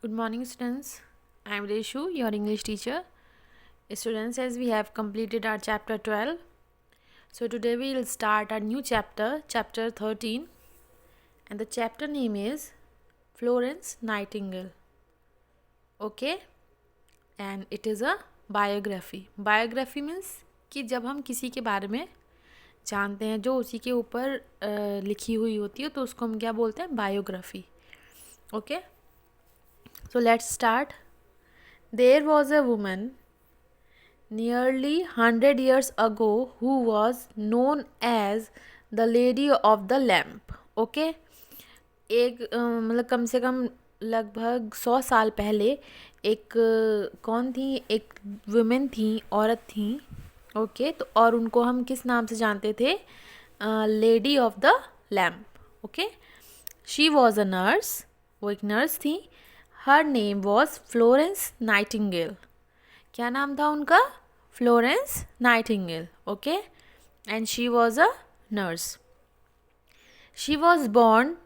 Good morning, students. I am Reshu, your English teacher. Students, as we have completed our chapter 12, so today we will start our new chapter, chapter 13, and the chapter name is Florence Nightingale. Okay, and it is a biography. Biography means कि जब हम किसी के बारे में जानते हैं जो उसी के ऊपर लिखी हुई होती है तो उसको हम क्या बोलते हैं, biography. Okay, so let's start. There was a woman nearly 100 years ago who was known as the Lady of the Lamp. Okay, एक मतलब कम से कम लगभग 100 साल पहले एक कौन थी, एक वुमेन थी, औरत थी. ओके, तो और उनको हम किस नाम से जानते थे, lady of the lamp. Okay, she was a nurse, वो एक नर्स थी. Her name was Florence Nightingale. क्या नाम था उनका, Florence Nightingale. Okay, and she was a nurse. She was born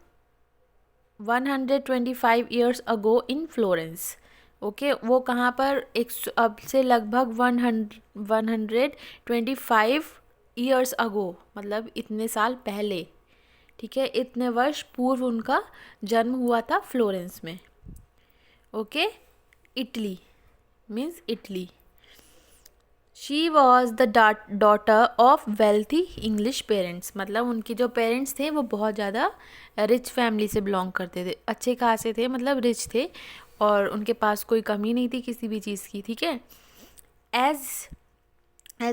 125 years ago in Florence. Okay, वो कहाँ पर, एक अब से लगभग 125 years ago, मतलब इतने साल पहले, ठीक है, इतने वर्ष पूर्व उनका जन्म हुआ था फ्लोरेंस में. Okay, Italy means Italy. She was the daughter of wealthy English parents. मतलब उनके जो पेरेंट्स थे वो बहुत ज़्यादा रिच फैमिली से बिलोंग करते थे, अच्छे खासे थे, मतलब रिच थे, और उनके पास कोई कमी नहीं थी किसी भी चीज़ की. ठीक है. As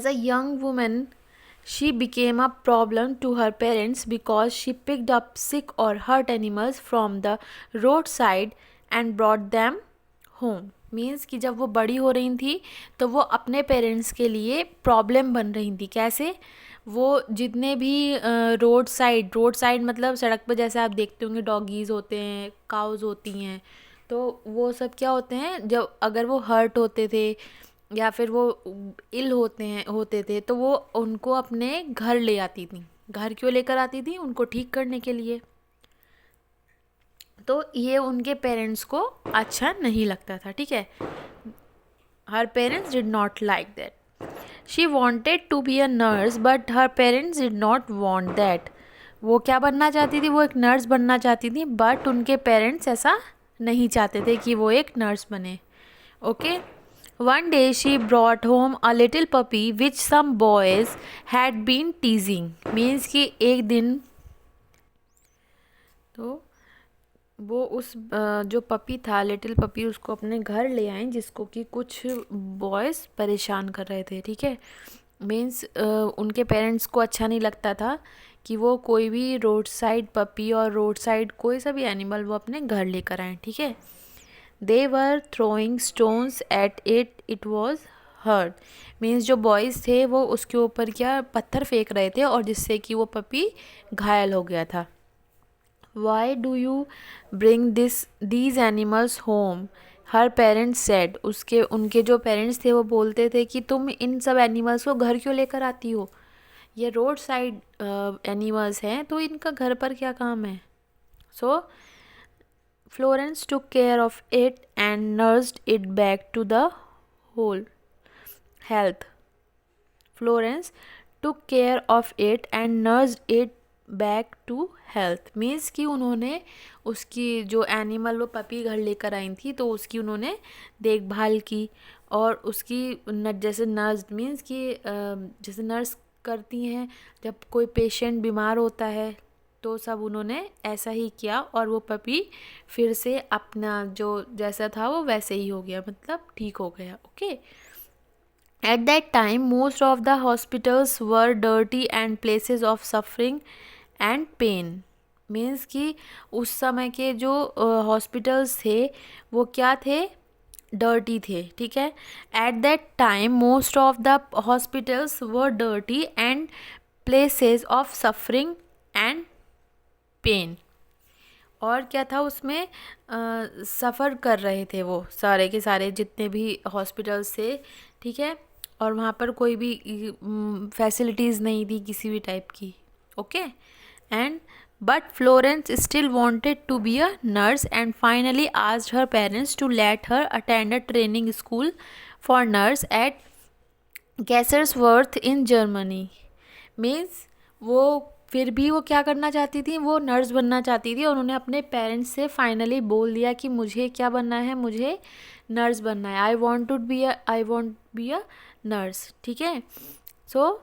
a young women she became a problem to her parents because she picked up sick और hurt animals from the road side and brought them home. Means कि जब वो बड़ी हो रही थी तो वो अपने पेरेंट्स के लिए प्रॉब्लम बन रही थी. कैसे, वो जितने भी रोड साइड मतलब सड़क पर जैसे आप देखते होंगे डॉगीज़ होते हैं, काउज होती हैं, तो वो सब क्या होते हैं, जब अगर वो हर्ट होते थे या फिर वो इल होते थे तो वो उनको अपने घर ले आती थी. घर क्यों लेकर आती थी, उनको ठीक करने के लिए. तो ये उनके पेरेंट्स को अच्छा नहीं लगता था. ठीक है, her parents did not like that. She wanted to be a nurse but her parents did not want that. वो क्या बनना चाहती थी, वो एक नर्स बनना चाहती थी, बट उनके पेरेंट्स ऐसा नहीं चाहते थे कि वो एक नर्स बने. Okay, one day she brought home a little puppy which some boys had been teasing. Means कि एक दिन तो वो उस जो पपी था, लिटिल पपी, उसको अपने घर ले आए जिसको कि कुछ बॉयज़ परेशान कर रहे थे. ठीक है, मीन्स उनके पेरेंट्स को अच्छा नहीं लगता था कि वो कोई भी रोड साइड पपी और रोड साइड कोई सा भी एनिमल वो अपने घर लेकर आए. ठीक है, they were throwing stones at it was hurt. Means जो बॉयज़ थे वो उसके ऊपर क्या पत्थर फेंक रहे थे और जिससे कि वो पपी घायल हो गया था. Why do you bring these animals home? Her parents said. उसके उनके जो पेरेंट्स थे वो बोलते थे कि तुम इन सब एनिमल्स को घर क्यों लेकर आती हो, ये रोड साइड एनिमल्स हैं तो इनका घर पर क्या काम है. So Florence took care of it and nursed it back to the whole health. Florence took care of it and nursed it back to health. Means कि उन्होंने उसकी जो एनिमल वो पपी घर लेकर आई थी तो उसकी उन्होंने देखभाल की और उसकी जैसे नर्स मीन्स कि जैसे नर्स करती हैं जब कोई पेशेंट बीमार होता है तो सब उन्होंने ऐसा ही किया और वो पपी फिर से अपना जो जैसा था वो वैसे ही हो गया, मतलब ठीक हो गया. Okay. At that time, most of the hospitals were dirty and places of suffering and pain. Means कि उस समय के जो हॉस्पिटल्स थे वो क्या थे, डर्टी थे. ठीक है, at that time most of the hospitals were dirty and places of suffering and pain. और क्या था उसमें, सफ़र कर रहे थे वो सारे के सारे जितने भी हॉस्पिटल्स थे. ठीक है, और वहाँ पर कोई भी फैसिलिटीज़ नहीं थी किसी भी टाइप की. Okay, and But Florence still wanted to be a nurse and finally asked her parents to let her attend a training school for nurse at Kaiserswerth in Germany. Means वो फिर भी वो क्या करना चाहती थी, वो नर्स बनना चाहती थी और उन्होंने अपने पेरेंट्स से फाइनली बोल दिया कि मुझे क्या बनना है, मुझे नर्स बनना है। I want B a nurse, ठीक है। सो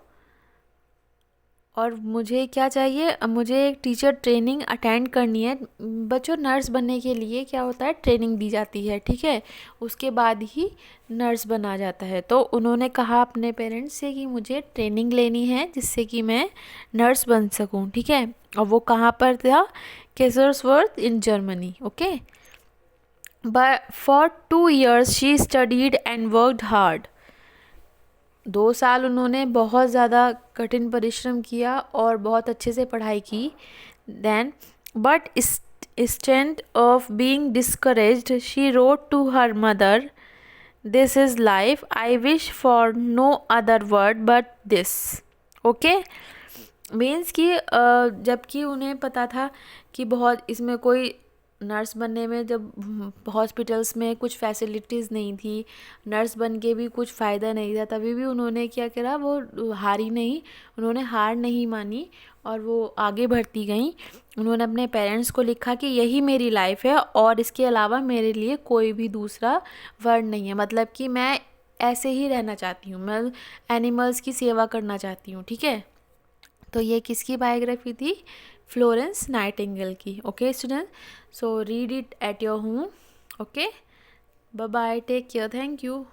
और मुझे क्या चाहिए, मुझे एक टीचर ट्रेनिंग अटेंड करनी है। बच्चों, नर्स बनने के लिए क्या होता है, ट्रेनिंग दी जाती है, ठीक है, उसके बाद ही नर्स बना जाता है। तो उन्होंने कहा अपने पेरेंट्स से कि मुझे ट्रेनिंग लेनी है जिससे कि मैं नर्स बन सकूं, ठीक है। और वो कहाँ पर था, Kaiserswerth in Germany, okay. But for 2 years she studied and worked hard. 2 साल उन्होंने बहुत ज़्यादा कठिन परिश्रम किया और बहुत अच्छे से पढ़ाई की। Then but instead of being discouraged she wrote to her mother, this is life, I wish for no other world but this, okay. Means कि जबकि उन्हें पता था कि बहुत इसमें कोई नर्स बनने में, जब हॉस्पिटल्स में कुछ फैसिलिटीज़ नहीं थी, नर्स बन के भी कुछ फ़ायदा नहीं था, तभी भी उन्होंने क्या करा, वो हारी नहीं, उन्होंने हार नहीं मानी और वो आगे बढ़ती गई। उन्होंने अपने पेरेंट्स को लिखा कि यही मेरी लाइफ है और इसके अलावा मेरे लिए कोई भी दूसरा वर्ड नहीं है, मतलब कि मैं ऐसे ही रहना चाहती हूँ, मैं एनिमल्स की सेवा करना चाहती हूँ, ठीक है। तो ये किसकी बायोग्राफी थी, फ्लोरेंस नाइटिंगेल की, okay student. So read it at your home, okay. Bye bye, take care, thank you.